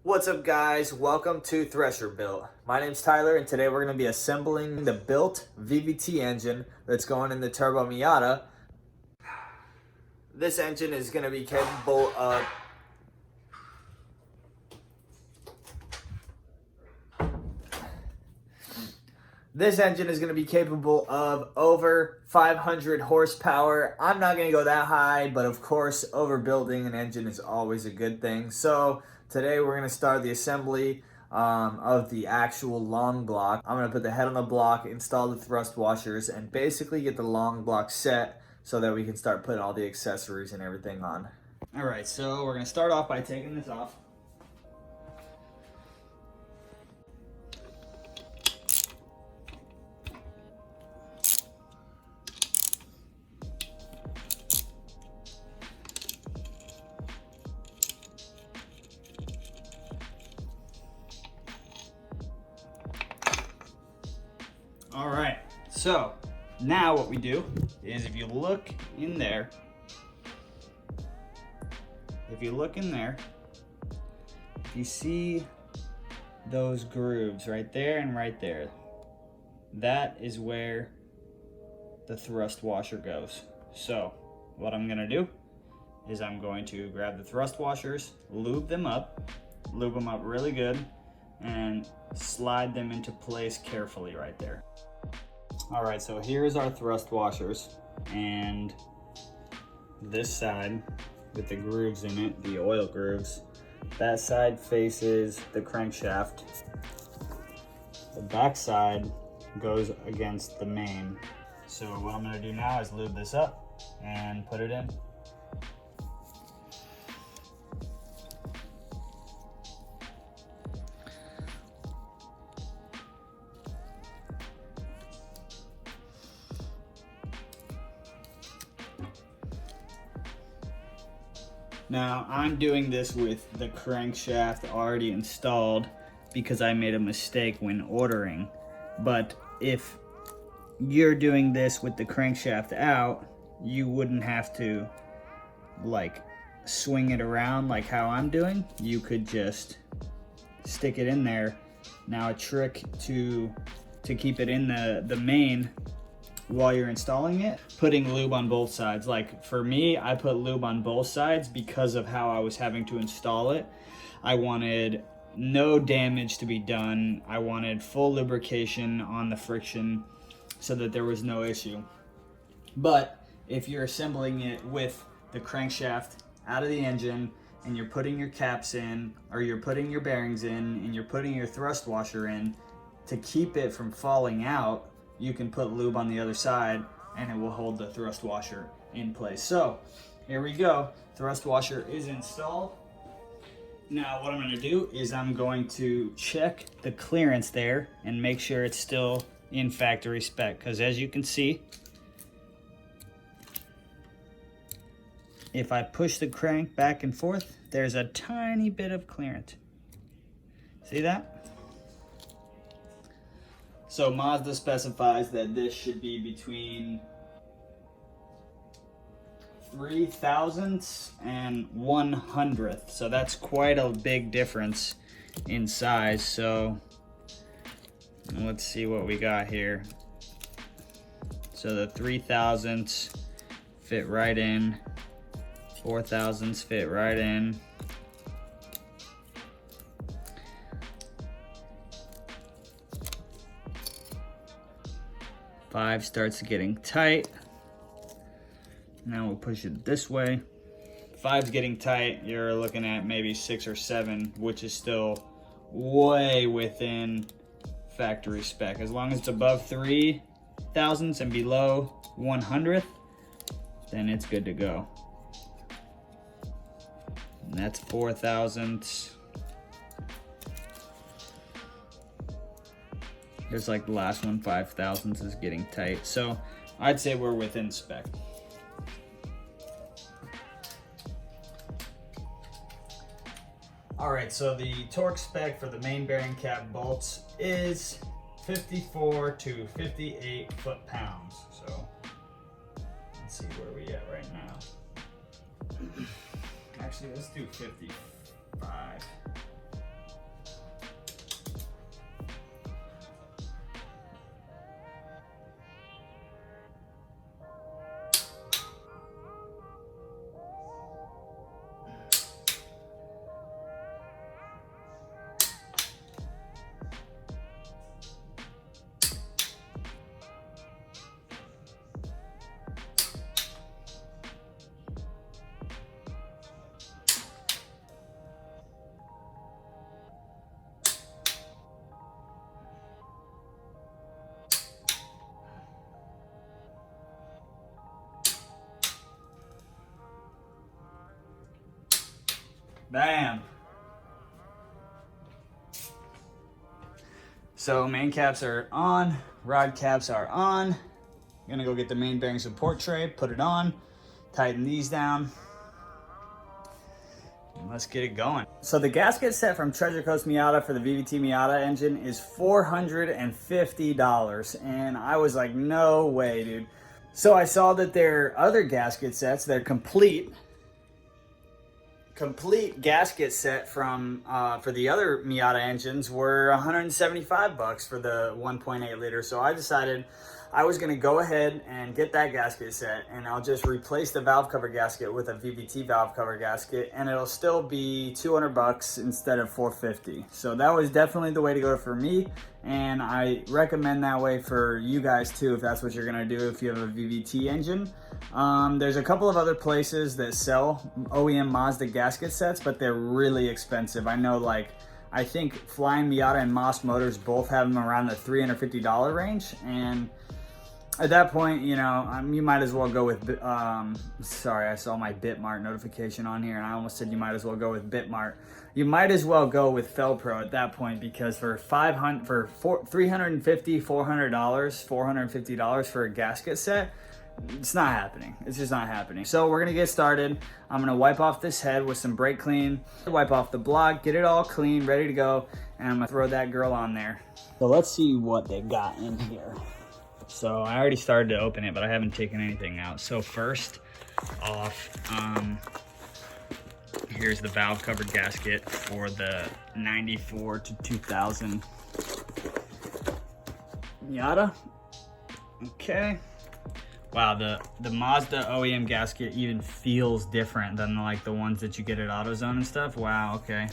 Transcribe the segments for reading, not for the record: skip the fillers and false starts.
What's up guys, welcome to Thresher Built. My name's Tyler and today we're going to be assembling the built VVT engine that's going in the Turbo Miata. This engine is going to be capable of over 500 horsepower. I'm not going to go that high, but of course overbuilding an engine is always a good thing. So today we're going to start the assembly of the actual long block. I'm going to put the head on the block, install the thrust washers, and basically get the long block set so that we can start putting all the accessories and everything on. All right, so we're going to start off by taking this off. All right, so now what we do is if you look in there, you see those grooves right there and right there. That is where the thrust washer goes. So what I'm gonna do is I'm going to grab the thrust washers, lube them up really good, and slide them into place carefully right there. All right, so here's our thrust washers, and this side with the grooves in it, the oil grooves, that side faces the crankshaft. The back side goes against the main. So what I'm gonna do now is lube this up and put it in. Now, I'm doing this with the crankshaft already installed because I made a mistake when ordering. But if you're doing this with the crankshaft out, you wouldn't have to like swing it around like how I'm doing. You could just stick it in there. Now, a trick to keep it in the main while you're installing it, putting lube on both sides. Like for me, I put lube on both sides because of how I was having to install it. I wanted no damage to be done. I wanted full lubrication on the friction so that there was no issue. But if you're assembling it with the crankshaft out of the engine and you're putting your caps in, or you're putting your bearings in, and you're putting your thrust washer in, to keep it from falling out, you can put lube on the other side and it will hold the thrust washer in place. So here we go. Thrust washer is installed. Now what I'm going to do is I'm going to check the clearance there and make sure it's still in factory spec, because as you can see, if I push the crank back and forth, there's a tiny bit of clearance. See that? So Mazda specifies that this should be between 3 thousandths and 1/100th. So that's quite a big difference in size. So let's see what we got here. So the 3 thousandths fit right in. 4 thousandths fit right in. Five starts getting tight. Now we'll push it this way. Five's getting tight. You're looking at maybe 6 or 7, which is still way within factory spec. As long as it's above 3 thousandths and below 1/100th, then it's good to go. And that's 4 thousandths. There's like the last one, 5 thousandths is getting tight. So I'd say we're within spec. All right, so the torque spec for the main bearing cap bolts is 54 to 58 foot-pounds. So let's see where we at right now. Actually, let's do 55. Bam. So main caps are on, rod caps are on. I'm gonna go get the main bearing support tray, put it on, tighten these down. Let's get it going. So the gasket set from Treasure Coast Miata for the VVT Miata engine is $450. And I was like, no way, dude. So I saw that their other gasket sets, their complete gasket set from for the other Miata engines were 175 bucks for the 1.8 liter. So I decided I was gonna go ahead and get that gasket set, and I'll just replace the valve cover gasket with a VVT valve cover gasket, and it'll still be 200 bucks instead of 450. So that was definitely the way to go for me, and I recommend that way for you guys too, if that's what you're gonna do if you have a VVT engine. There's a couple of other places that sell OEM Mazda gasket sets, but they're really expensive. I know, like, I think Flying Miata and Moss Motors both have them around the $350 range, and at that point, you know, you might as well go with, sorry, I saw my Bitmart notification on here and I almost said you might as well go with Bitmart. You might as well go with Felpro at that point, because for $350, $450 for a gasket set, it's not happening. It's just not happening. So we're gonna get started. I'm gonna wipe off this head with some brake clean, wipe off the block, get it all clean, ready to go, and I'm gonna throw that girl on there. So let's see what they got in here. So I already started to open it, but I haven't taken anything out. So first off, here's the valve cover gasket for the 94 to 2000 Miata. Okay. Wow, the Mazda OEM gasket even feels different than like the ones that you get at AutoZone and stuff. Wow, okay.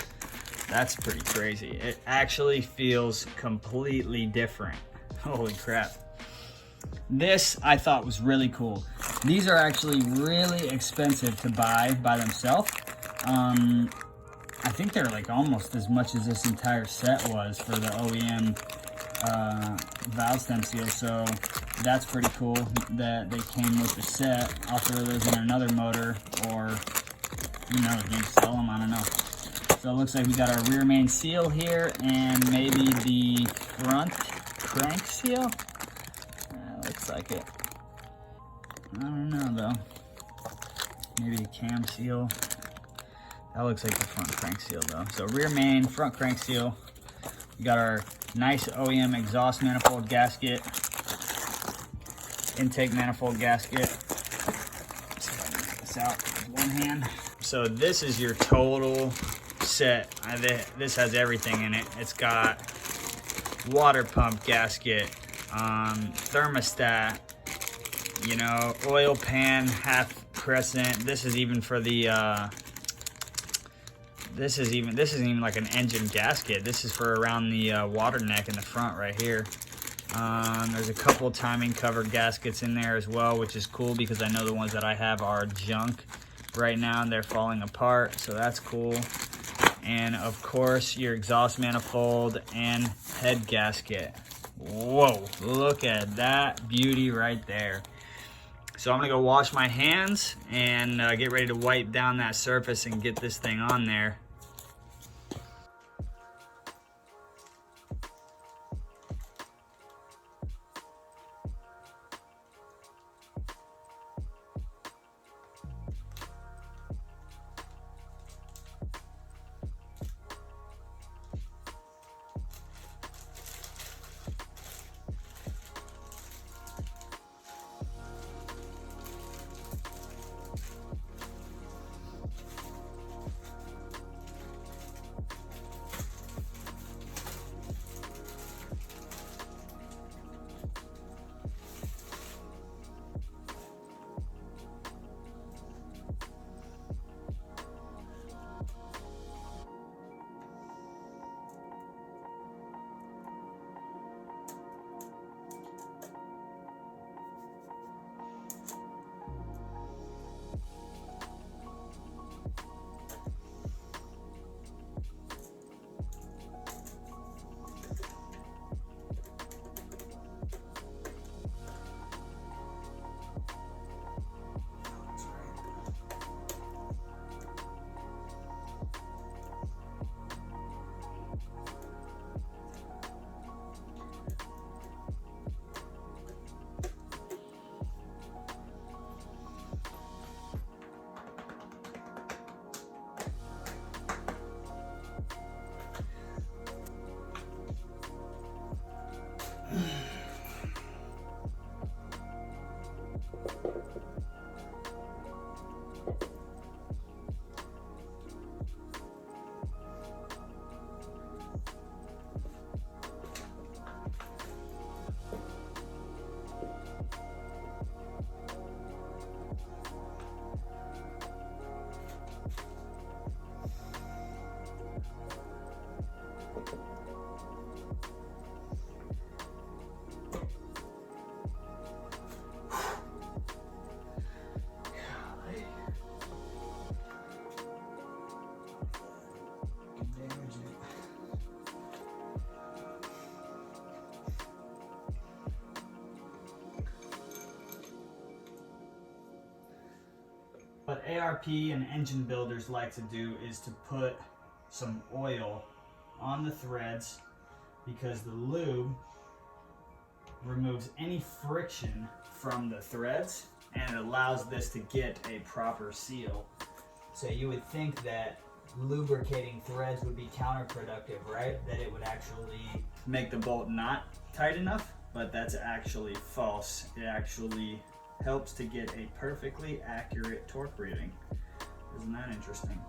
That's pretty crazy. It actually feels completely different. Holy crap. This I thought was really cool. These are actually really expensive to buy by themselves. I think they're like almost as much as this entire set was for the OEM valve stem seal, so that's pretty cool that they came with the set. I'll throw those in another motor, or who knows, maybe sell them, I don't know. So it looks like we got our rear main seal here, and maybe the front crank seal. Looks like it. I don't know though. Maybe a cam seal. That looks like the front crank seal though. So rear main, front crank seal. We got our nice OEM exhaust manifold gasket, intake manifold gasket. Let's see if I can get this out with one hand. So this is your total set. This has everything in it. It's got water pump gasket, thermostat, you know, oil pan, half crescent. This is even for the this isn't even like an engine gasket. This is for around the water neck in the front right here. There's a couple timing cover gaskets in there as well, which is cool because I know the ones that I have are junk right now and they're falling apart, so that's cool. And of course your exhaust manifold and head gasket. Whoa, look at that beauty right there. So I'm gonna go wash my hands and get ready to wipe down that surface and get this thing on there. ARP and engine builders like to do is to put some oil on the threads, because the lube removes any friction from the threads and it allows this to get a proper seal. So you would think that lubricating threads would be counterproductive, right? That it would actually make the bolt not tight enough, but that's actually false. It actually helps to get a perfectly accurate torque reading. Isn't that interesting?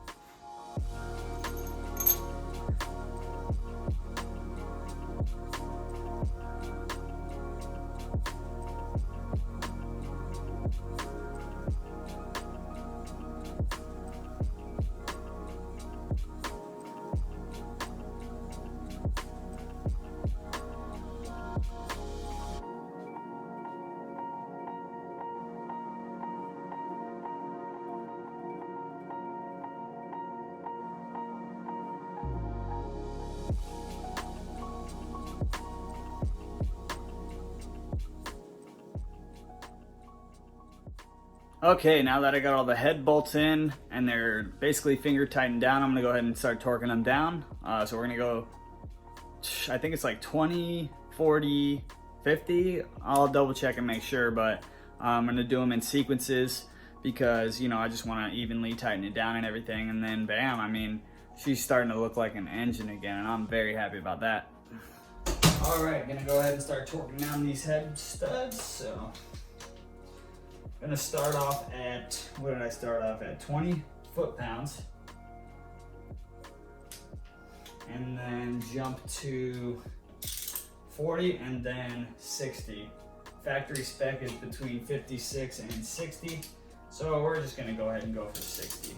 Okay, now that I got all the head bolts in and they're basically finger tightened down, I'm gonna go ahead and start torquing them down. So we're gonna go, I think it's like 20, 40, 50. I'll double check and make sure, but I'm gonna do them in sequences because, you know, I just wanna evenly tighten it down and everything. And then bam, I mean, she's starting to look like an engine again, and I'm very happy about that. All right, gonna go ahead and start torquing down these head studs. So gonna start off at, what did I start off at? 20 foot-pounds. And then jump to 40 and then 60. Factory spec is between 56 and 60. So we're just gonna go ahead and go for 60.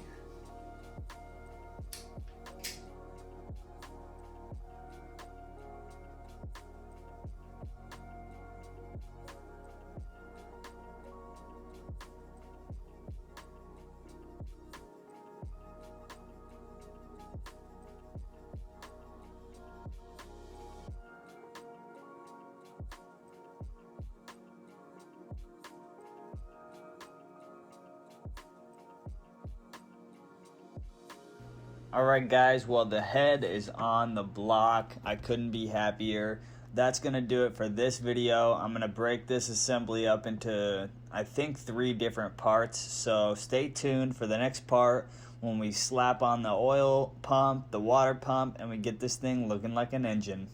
Alright guys, well the head is on the block. I couldn't be happier. That's going to do it for this video. I'm going to break this assembly up into, I think, 3 different parts. So stay tuned for the next part when we slap on the oil pump, the water pump, and we get this thing looking like an engine.